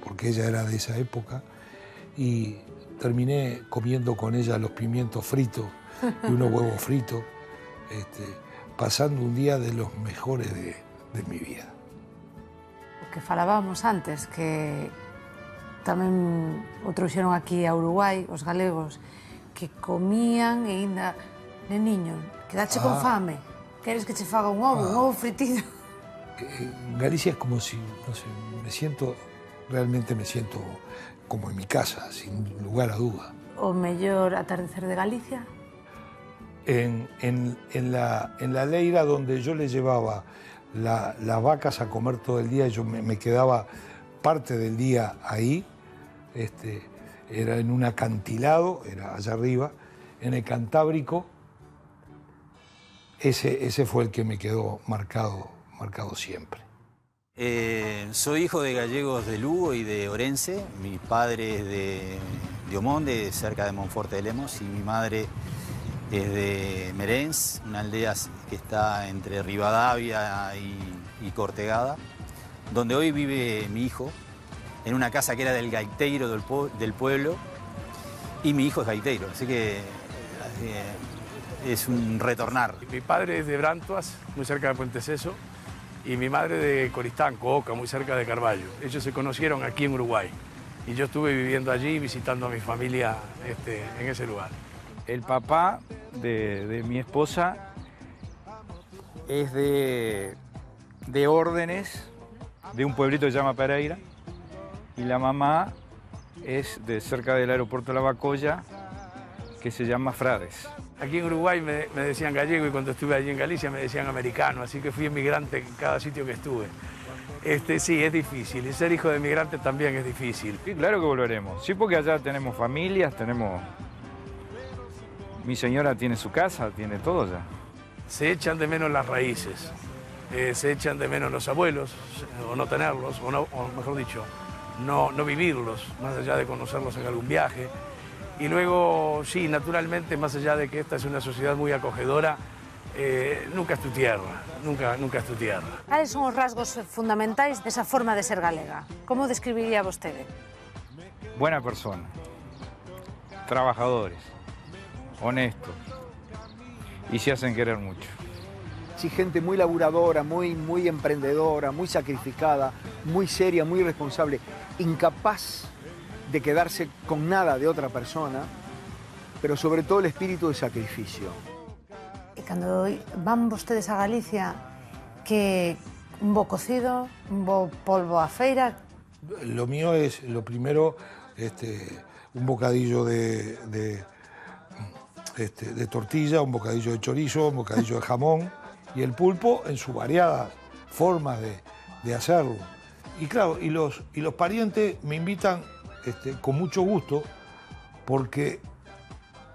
porque ella era de esa época, y terminé comiendo con ella los pimientos fritos y unos huevos fritos, pasando un día de los mejores de mi vida. O que falábamos antes, que tamén o trouxeron aquí a Uruguai, os galegos, que comían e ainda, neniño, quedache con fame, queres que che faga un ovo fritido. En Galicia es como si, no sé, realmente me siento como en mi casa, sin lugar a duda. O mellor atardecer de Galicia? En la leira donde yo le llevaba las vacas a comer todo el día, yo me quedaba parte del día ahí, era en un acantilado, era allá arriba, en el Cantábrico. Ese fue el que me quedó marcado siempre. Soy hijo de gallegos de Lugo y de Orense. Mi padre es de Omonde, cerca de Monforte de Lemos, y mi madre es de Merens, una aldea que está entre Rivadavia y Cortegada, donde hoy vive mi hijo, en una casa que era del gaiteiro del pueblo, y mi hijo es gaiteiro, así que es un retornar. Mi padre es de Brantuas, muy cerca de Puente Seso, y mi madre de Coristanco, Oca, muy cerca de Carvalho. Ellos se conocieron aquí en Uruguay, y yo estuve viviendo allí, visitando a mi familia en ese lugar. El papá de mi esposa es de Órdenes, de un pueblito que se llama Pereira, y la mamá es de cerca del aeropuerto de La Bacoya, que se llama Frades. Aquí en Uruguay me decían gallego y cuando estuve allí en Galicia me decían americano, así que fui inmigrante en cada sitio que estuve. Sí, es difícil, y ser hijo de inmigrante también es difícil. Sí, claro que volveremos. Sí, porque allá tenemos familias, mi señora tiene su casa, tiene todo ya. Se echan de menos las raíces, se echan de menos los abuelos, o no tenerlos, o mejor dicho, no vivirlos, más allá de conocerlos en algún viaje. Y luego, sí, naturalmente, más allá de que esta es una sociedad muy acogedora, nunca es tu tierra, nunca es tu tierra. Cales son os rasgos fundamentais desa forma de ser galega? Como describiría vostede? Buena persona, trabajadores, honestos y se hacen querer mucho. Sí, gente muy laburadora, muy emprendedora, muy sacrificada, muy seria, muy responsable, incapaz de quedarse con nada de otra persona, pero sobre todo el espíritu de sacrificio. E cando van vostedes a Galicia, que un bo cocido, un bo polvo a feira? Lo mío es, lo primero, un bocadillo de tortilla, un bocadillo de chorizo, un bocadillo de jamón, y el pulpo en sus variadas formas de hacerlo. Y claro, y los parientes me invitan con mucho gusto, porque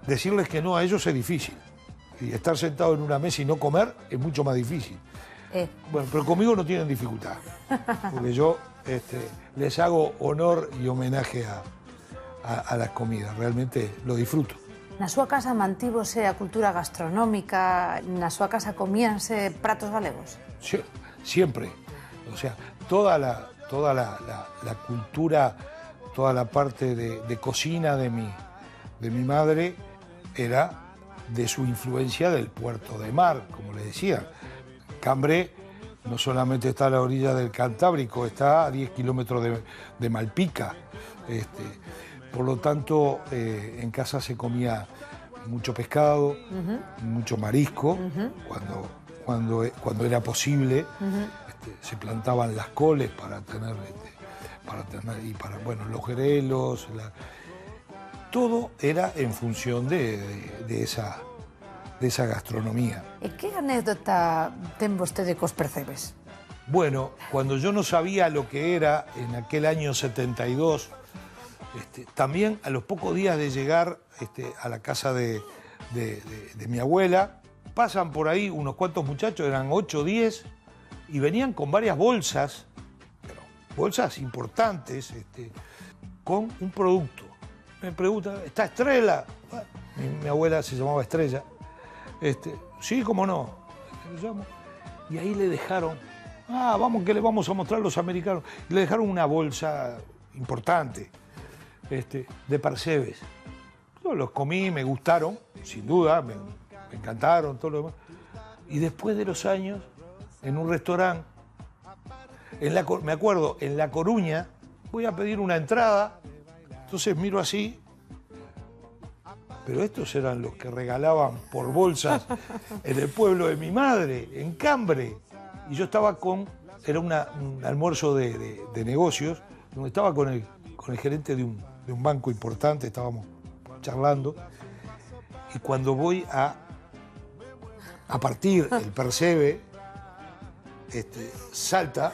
decirles que no a ellos es difícil. Y estar sentado en una mesa y no comer es mucho más difícil. Bueno, pero conmigo no tienen dificultad, porque yo les hago honor y homenaje a las comidas, realmente lo disfruto. Na súa casa mantívose a cultura gastronómica, na súa casa comíanse pratos galegos? Siempre, o sea, toda la cultura, toda la parte de cocina de mi madre era de su influencia del puerto de mar, como le decía. Cambre no solamente está a la orilla del Cantábrico, está a 10 kilómetros de Malpica. Por lo tanto, en casa se comía mucho pescado, mucho marisco, cuando era posible. Se plantaban las coles para tener los grelos. Todo era en función de esa gastronomía. E que anécdota ten vostede cos percebes? Bueno, cuando yo no sabía lo que era en aquel año 72, también a los pocos días de llegar a la casa de mi abuela, pasan por ahí unos cuantos muchachos, eran 8 o 10, y venían con varias bolsas, bolsas importantes, con un producto. Me preguntan, ¿está Estrella? Mi abuela se llamaba Estrella. Sí, cómo no. Y ahí le dejaron, vamos que le vamos a mostrar a los americanos. Y le dejaron una bolsa importante, de percebes. Yo los comí, me gustaron, sin duda, me encantaron, todo lo demás. Y después de los años, en un restaurante, me acuerdo, en La Coruña, voy a pedir una entrada, entonces miro así, pero estos eran los que regalaban por bolsas en el pueblo de mi madre, en Cambre. Y yo estaba era un almuerzo de negocios, donde estaba con el gerente de un banco importante, estábamos charlando, y cuando voy a partir el percebe, salta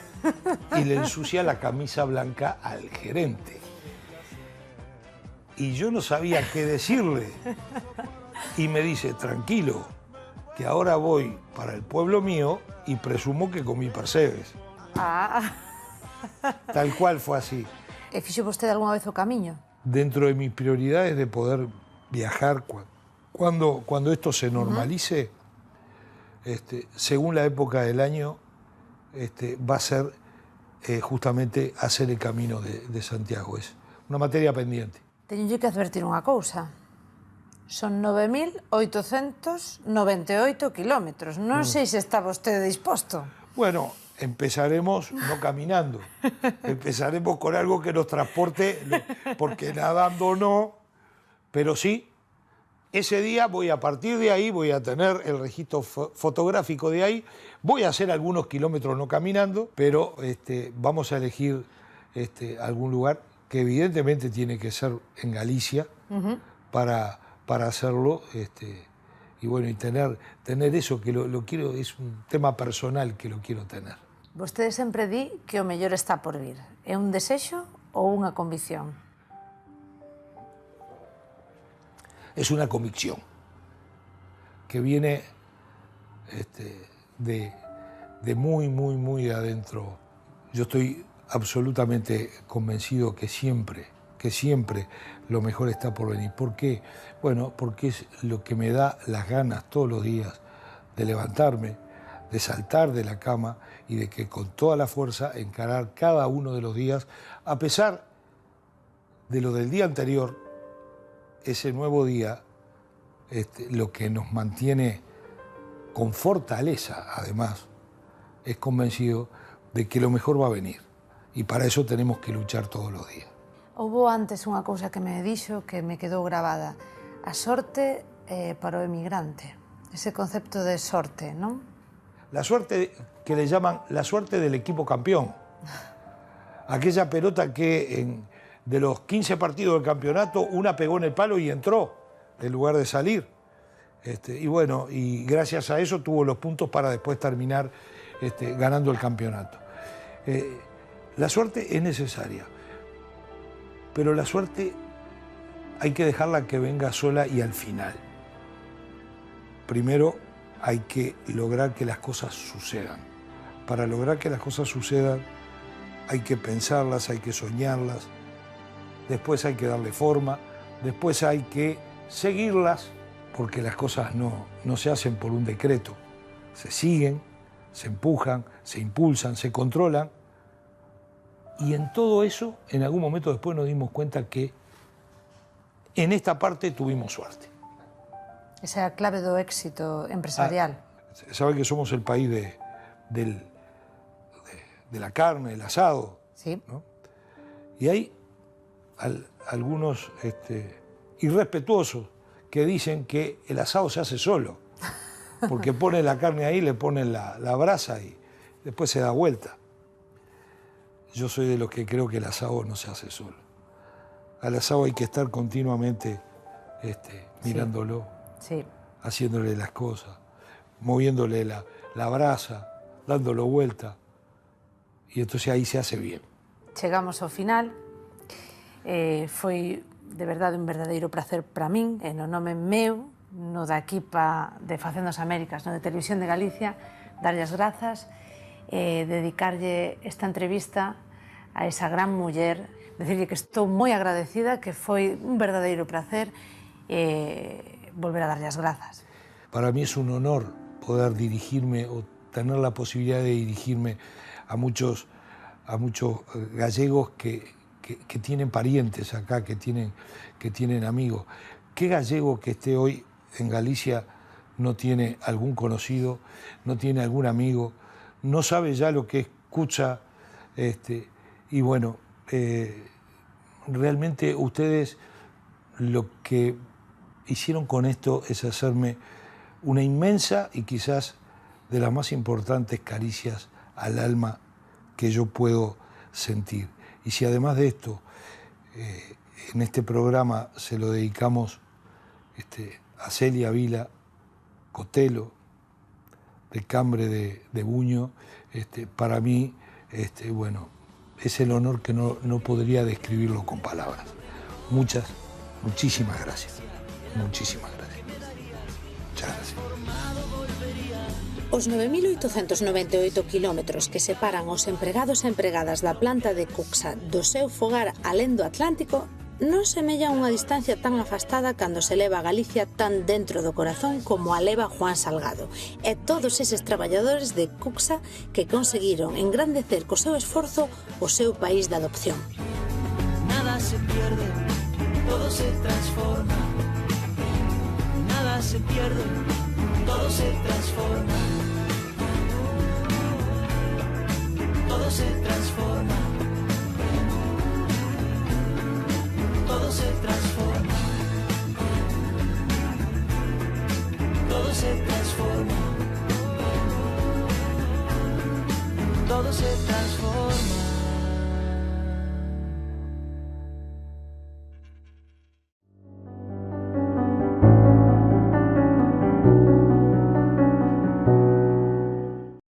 y le ensucia la camisa blanca al gerente. Y yo no sabía qué decirle. Y me dice, tranquilo, que ahora voy para el pueblo mío y presumo que comí percebes. Tal cual fue así. E fixo vostede algunha vez o camiño? Dentro de mis prioridades de poder viajar, cuando esto se normalice, según la época del año, va a ser justamente hacer el camino de Santiago. Es una materia pendiente. Teño que advertir unha cousa. Son 9.898 kilómetros. Non sei se está vostede disposto. Bueno, empezaremos no caminando. Empezaremos con algo que nos transporte, porque nadando no, pero sí, ese día a partir de ahí, voy a tener el registro fotográfico de ahí, voy a hacer algunos kilómetros no caminando, pero vamos a elegir algún lugar que evidentemente tiene que ser en Galicia para hacerlo, y bueno, y tener eso, que lo quiero, es un tema personal que lo quiero tener. Vostede sempre di que o mellor está por vir. É un desexo ou unha convicción? Es una convicción que viene de muy, muy, muy adentro. Yo estoy absolutamente convencido que siempre lo mejor está por venir. ¿Por qué? Bueno, porque es lo que me da las ganas todos los días de levantarme, de saltar de la cama y de que con toda la fuerza encarar cada uno de los días, a pesar de lo del día anterior. Ese nuevo día, lo que nos mantiene con fortaleza, además, es convencido de que lo mejor va a venir. Y para eso tenemos que luchar todos los días. Houbo antes unha cousa que me dixo que me quedou grabada. A sorte para o emigrante. Ese concepto de sorte, ¿non? La suerte que le llaman la suerte del equipo campeón. Aquella pelota que de los 15 partidos del campeonato, una pegó en el palo y entró, en lugar de salir. Y bueno, y gracias a eso tuvo los puntos para después terminar ganando el campeonato. La suerte es necesaria, pero la suerte hay que dejarla que venga sola y al final. Primero hay que lograr que las cosas sucedan. Para lograr que las cosas sucedan hay que pensarlas, hay que soñarlas, después hay que darle forma, después hay que seguirlas, porque las cosas no se hacen por un decreto, se siguen, se empujan, se impulsan, se controlan, y en todo eso, en algún momento después nos dimos cuenta que en esta parte tuvimos suerte. Esa é a clave do éxito empresarial. Saben que somos el país de la carne, el asado, Sí. ¿no? Y hay algunos irrespetuosos que dicen que el asado se hace solo, porque ponen la carne ahí, le ponen la brasa y después se da vuelta. Yo soy de los que creo que el asado no se hace solo. Al asado hay que estar continuamente mirándolo, Sí. haciéndole las cosas, moviéndole la brasa, dándolo vuelta, y entonces ahí se hace bien. Chegamos ao final. Foi de verdade un verdadeiro placer para min, e no nome meu, no da equipa de Facendo as Américas, no de Televisión de Galicia, darlle as grazas, dedicarlle esta entrevista a esa gran muller, decirlle que estou moi agradecida, que foi un verdadeiro placer, volver a darlle as grazas. Para mí es un honor poder dirigirme o tener la posibilidad de dirigirme a muchos gallegos que tienen parientes acá, que tienen amigos. ¿Qué gallego que esté hoy en Galicia no tiene algún conocido, no tiene algún amigo, no sabe ya lo que escucha? Y bueno, realmente ustedes lo que hicieron con esto es hacerme una inmensa y quizás de las más importantes caricias al alma que yo puedo sentir. Y si además de esto, en este programa se lo dedicamos a Celia Vila Cotelo, de Cambre de Buño, para mí, bueno, es el honor que no podría describirlo con palabras. Muchísimas gracias. Muchísimas gracias. Muchas gracias. Os 9.898 kilómetros que separan os empregados e empregadas da planta de Cuxa do seu fogar alén do Atlántico non semella unha distancia tan afastada cando se leva a Galicia tan dentro do corazón como a leva Juan Salgado e todos eses traballadores de Cuxa que conseguiron engrandecer co seu esforzo o seu país de adopción. Nada se pierde, todo se transforma. Nada se pierde, todo se transforma. Todo se transforma. Todo se transforma. Todo se transforma. Todo se transforma.